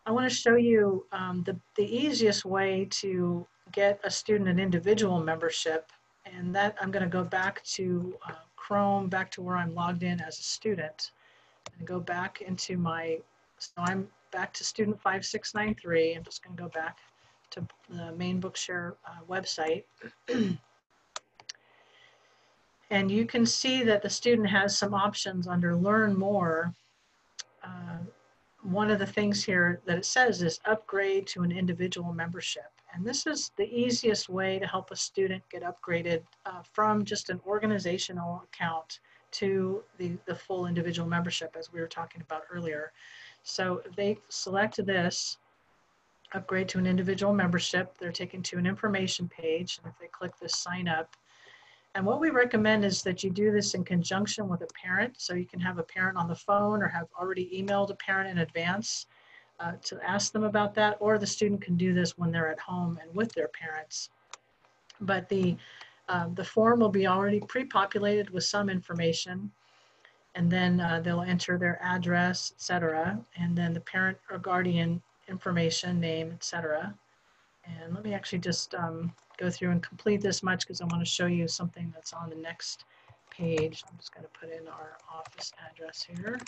I want to show you the easiest way to get a student an individual membership, and that I'm going to go back to Chrome, back to where I'm logged in as a student, and go back into so I'm back to student 5693. I'm just going to go back to the main Bookshare website. And you can see that the student has some options under Learn More. One of the things here that it says is upgrade to an individual membership. And this is the easiest way to help a student get upgraded from just an organizational account to the full individual membership, as we were talking about earlier. So if they select this, upgrade to an individual membership, they're taken to an information page. And if they click this sign up, and what we recommend is that you do this in conjunction with a parent. So you can have a parent on the phone or have already emailed a parent in advance to ask them about that, or the student can do this when they're at home and with their parents. But the form will be already pre-populated with some information, and then they'll enter their address, etc., and then the parent or guardian information, name, etc. And let me actually just go through and complete this much because I want to show you something that's on the next page. I'm just going to put in our office address here.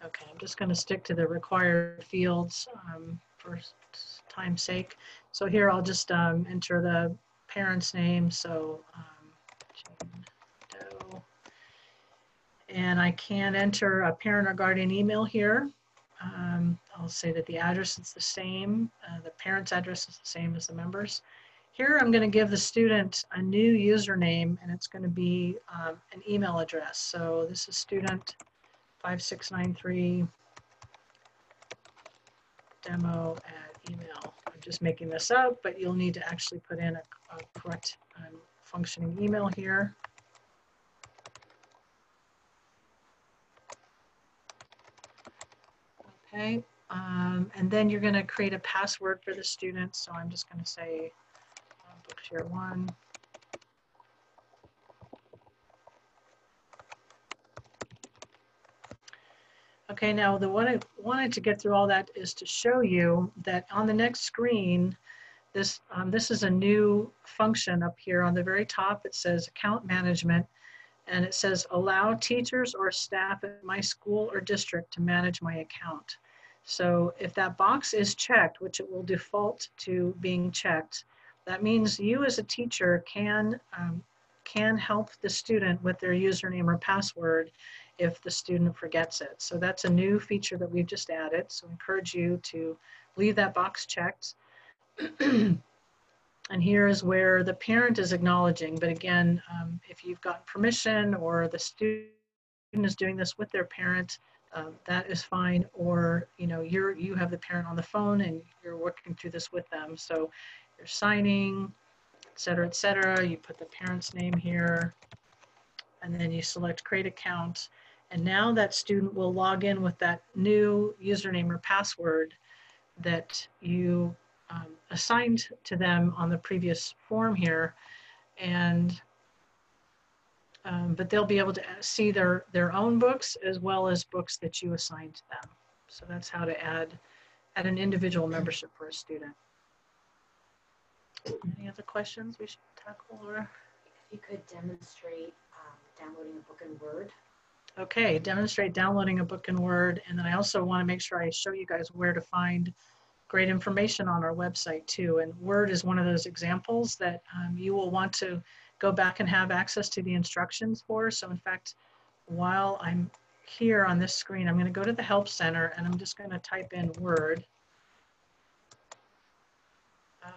Okay, I'm just going to stick to the required fields for time's sake. So here I'll just enter the parent's name. So and I can enter a parent or guardian email here. I'll say that the address is the same. The parent's address is the same as the members. Here I'm going to give the student a new username, and it's going to be an email address. So this is student 5693 demo@email. I'm just making this up, but you'll need to actually put in a correct functioning email here. Okay, and then you're going to create a password for the student. So I'm just going to say Bookshare 1. Okay, now what I wanted to get through all that is to show you that on the next screen, this is a new function up here on the very top. It says account management, and it says allow teachers or staff at my school or district to manage my account. So if that box is checked, which it will default to being checked, that means you as a teacher can help the student with their username or password if the student forgets it. So that's a new feature that we've just added. So I encourage you to leave that box checked. And here is where the parent is acknowledging. But again, if you've got permission or the student is doing this with their parent, that is fine. Or you have the parent on the phone and you're working through this with them. So you're signing, et cetera, et cetera. You put the parent's name here, and then you select create account. And now that student will log in with that new username or password that you assigned to them on the previous form here. And but they'll be able to see their own books as well as books that you assigned to them. So that's how to add an individual membership for a student. Any other questions we should tackle? Or? If you could demonstrate downloading a book in Word. Okay, demonstrate downloading a book in Word. And then I also want to make sure I show you guys where to find great information on our website too. And Word is one of those examples that you will want to go back and have access to the instructions for. So in fact, while I'm here on this screen, I'm going to go to the Help Center and I'm just going to type in Word.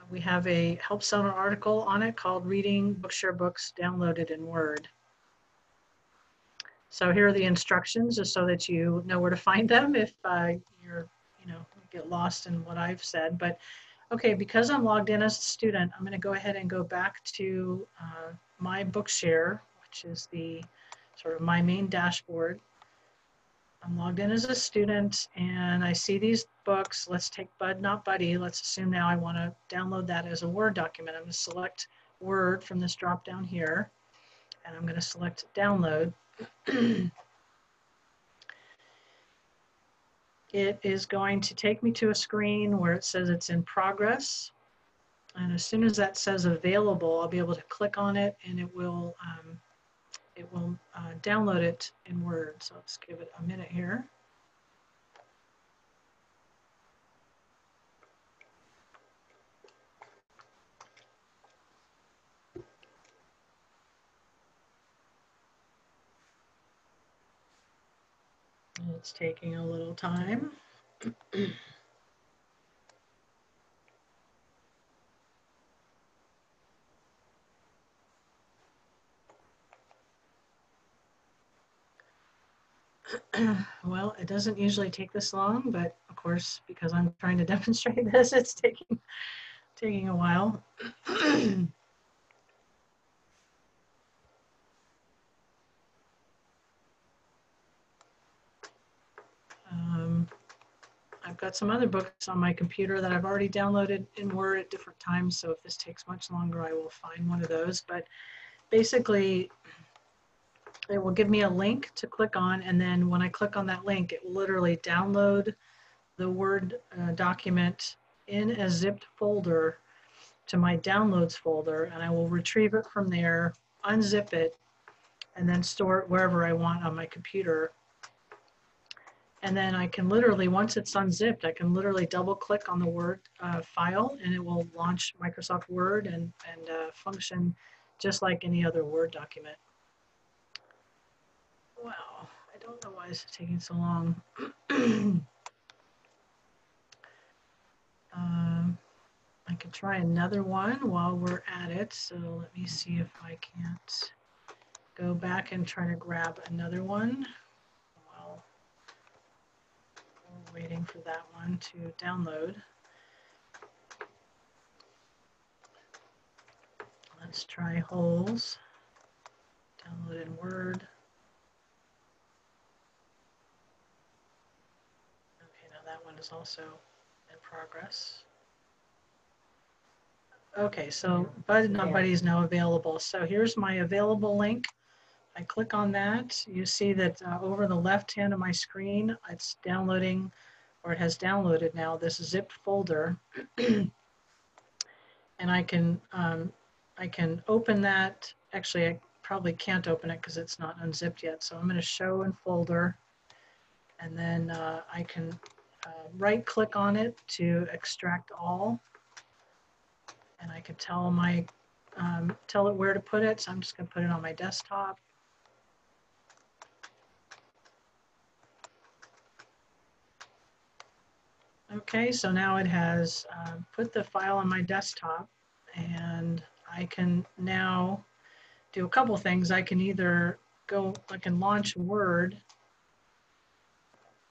We have a Help Center article on it called Reading Bookshare Books Downloaded in Word. So here are the instructions just so that you know where to find them if you're, get lost in what I've said. But okay, because I'm logged in as a student, I'm going to go ahead and go back to my Bookshare, which is the sort of my main dashboard. I'm logged in as a student and I see these books. Let's take Bud, Not Buddy. Let's assume now I want to download that as a Word document. I'm going to select Word from this drop down here and I'm going to select download. It is going to take me to a screen where it says it's in progress. And as soon as that says available, I'll be able to click on it and it will download it in Word. So let's give it a minute here. It's taking a little time. Well, it doesn't usually take this long, but of course, because I'm trying to demonstrate this, it's taking a while. I've got some other books on my computer that I've already downloaded in Word at different times, so if this takes much longer, I will find one of those. But basically, it will give me a link to click on, and then when I click on that link, it will literally download the Word document in a zipped folder to my downloads folder, and I will retrieve it from there, unzip it, and then store it wherever I want on my computer. And then I can literally, once it's unzipped, I can literally double click on the Word file and it will launch Microsoft Word and function just like any other Word document. Wow, I don't know why this is taking so long. I could try another one while we're at it. So let me see if I can't go back and try to grab another one. Waiting for that one to download. Let's try Holes. Download in Word. Okay, now is also in progress. Okay, so Bud Not Buddy is now available. So here's my available link. I click on that. You see that over the left hand of my screen, it's downloading, or it has downloaded now, this zipped folder. And I can open that. Actually, I probably can't open it because it's not unzipped yet. So I'm going to show in folder. And then I can right click on it to extract all. And I can tell tell it where to put it. So I'm just going to put it on my desktop. Okay, so now it has put the file on my desktop, and I can now do a couple things. I can either I can launch Word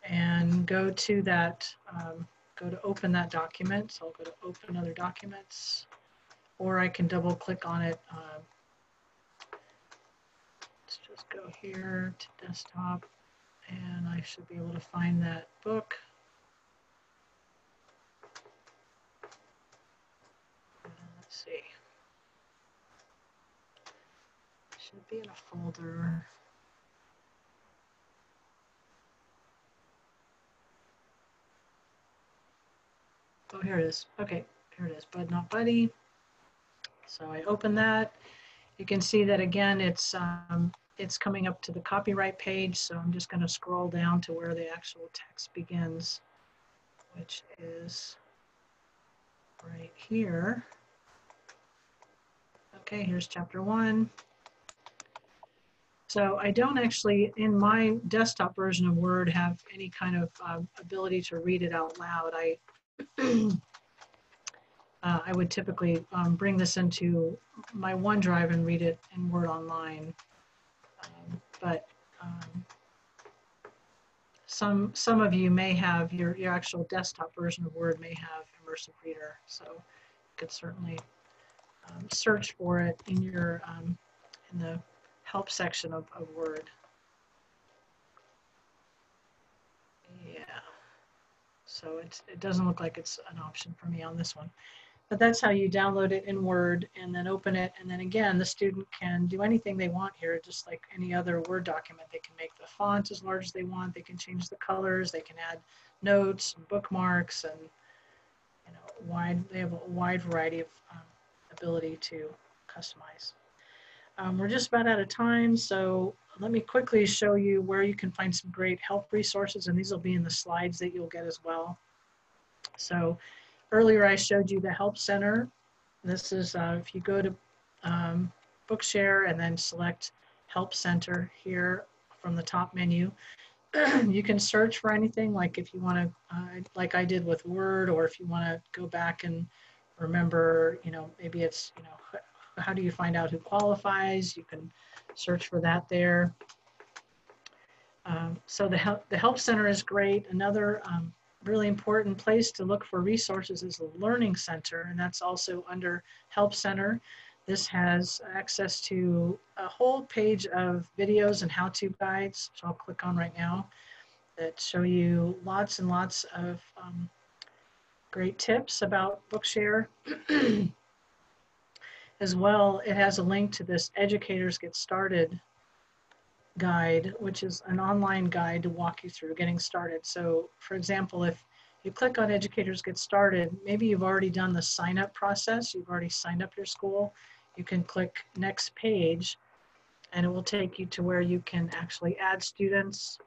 and go to that, go to open that document. So I'll go to open other documents, or I can double click on it. Let's just go here to desktop, and I should be able to find that book. Let's see. Should be in a folder. Oh, here it is. Okay, here it is. Bud Not Buddy. So I open that. You can see that again. It's coming up to the copyright page. So I'm just going to scroll down to where the actual text begins, which is right here. Okay, here's chapter 1. So I don't actually, in my desktop version of Word, have any kind of ability to read it out loud. I would typically bring this into my OneDrive and read it in Word Online. But some of you may have, your actual desktop version of Word may have Immersive Reader. So you could certainly search for it in your in the help section of Word. Yeah, so it doesn't look like it's an option for me on this one. But that's how you download it in Word and then open it. And then again, the student can do anything they want here, just like any other Word document. They can make the font as large as they want. They can change the colors. They can add notes, and bookmarks, and they have a wide variety of ability to customize. We're just about out of time, so let me quickly show you where you can find some great help resources, and these will be in the slides that you'll get as well. So earlier I showed you the Help Center. This is if you go to Bookshare and then select Help Center here from the top menu, you can search for anything, like if you want to, like I did with Word, or if you want to go back and remember, maybe it's, how do you find out who qualifies? You can search for that there. So the Help Center is great. Another really important place to look for resources is the Learning Center, and that's also under Help Center. This has access to a whole page of videos and how-to guides, which I'll click on right now, that show you lots and lots of great tips about Bookshare. As well, it has a link to this Educators Get Started guide, which is an online guide to walk you through getting started. So, for example, if you click on Educators Get Started, maybe you've already done the sign-up process, you've already signed up your school, you can click Next Page, and it will take you to where you can actually add students,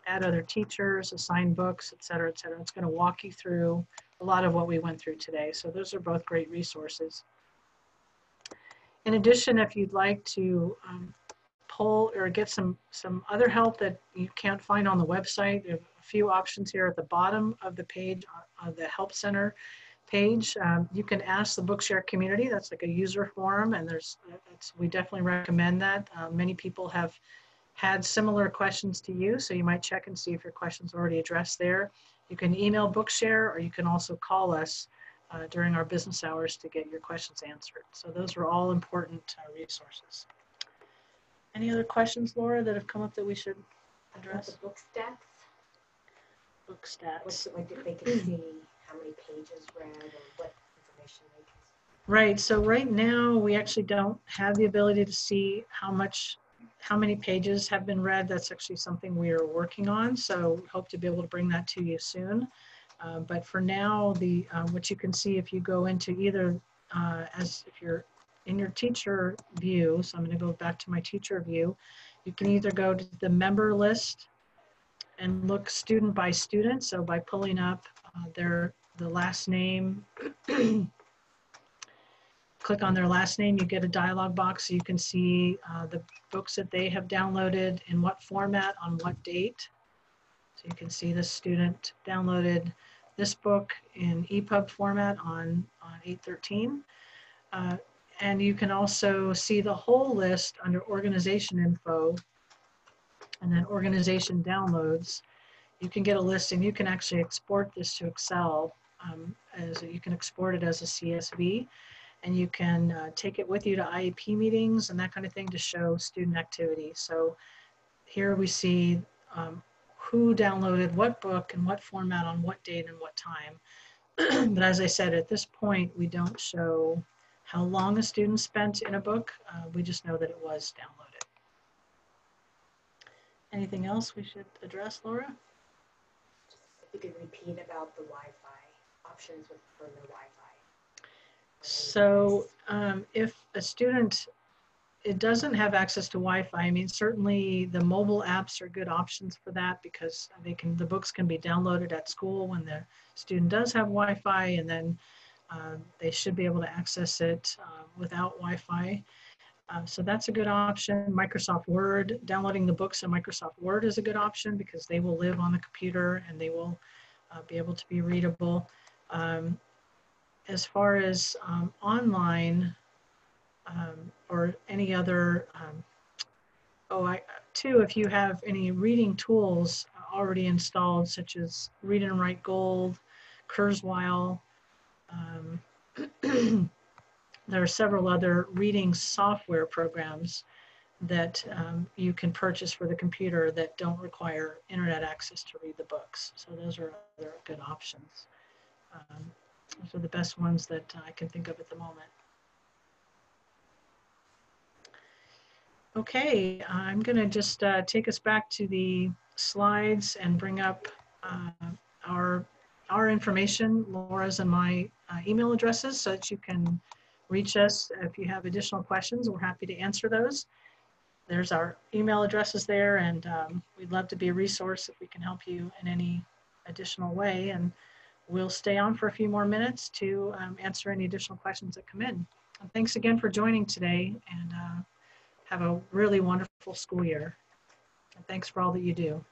add other teachers, assign books, et cetera, et cetera. It's going to walk you through a lot of what we went through today. So those are both great resources. In addition, if you'd like to pull or get some other help that you can't find on the website, there are a few options here at the bottom of the page, on the Help Center page. You can ask the Bookshare community. That's like a user forum, and we definitely recommend that. Many people have had similar questions to you, so you might check and see if your question's already addressed there. You can email Bookshare, or you can also call us during our business hours to get your questions answered. So those are all important resources. Any other questions, Laura, that have come up that we should address? The book stacks. book stats. What's it like if they can see how many pages read or what information they can see? Right, so right now we actually don't have the ability to see how many pages have been read. That's actually something we are working on, so we hope to be able to bring that to you soon. But for now, what you can see if you go into either, if you're in your teacher view, so I'm going to go back to my teacher view, you can either go to the member list and look student by student, so by pulling up the last name, click on their last name, you get a dialog box so you can see the books that they have downloaded, in what format, on what date. So you can see the student downloaded this book in EPUB format on 8/13. And you can also see the whole list under organization info and then organization downloads. You can get a list and you can actually export this to Excel. You can export it as a CSV. And you can take it with you to IEP meetings and that kind of thing to show student activity. So here we see who downloaded what book and what format on what date and what time. But as I said, at this point, we don't show how long a student spent in a book. We just know that it was downloaded. Anything else we should address, Laura? If you could repeat about the Wi-Fi options for the Wi-Fi. So if a student doesn't have access to Wi-Fi, I mean, certainly the mobile apps are good options for that because the books can be downloaded at school when the student does have Wi-Fi, and then they should be able to access it without Wi-Fi. So that's a good option. Microsoft Word, downloading the books in Microsoft Word is a good option because they will live on the computer and they will be able to be readable. As far as online or any other, if you have any reading tools already installed, such as Read and Write Gold, Kurzweil, there are several other reading software programs that you can purchase for the computer that don't require internet access to read the books. So those are other good options. Those are the best ones that I can think of at the moment. Okay, I'm going to just take us back to the slides and bring up our information, Laura's and my email addresses, so that you can reach us if you have additional questions. We're happy to answer those. There's our email addresses there, and we'd love to be a resource if we can help you in any additional way. And we'll stay on for a few more minutes to answer any additional questions that come in. And thanks again for joining today, and have a really wonderful school year. And thanks for all that you do.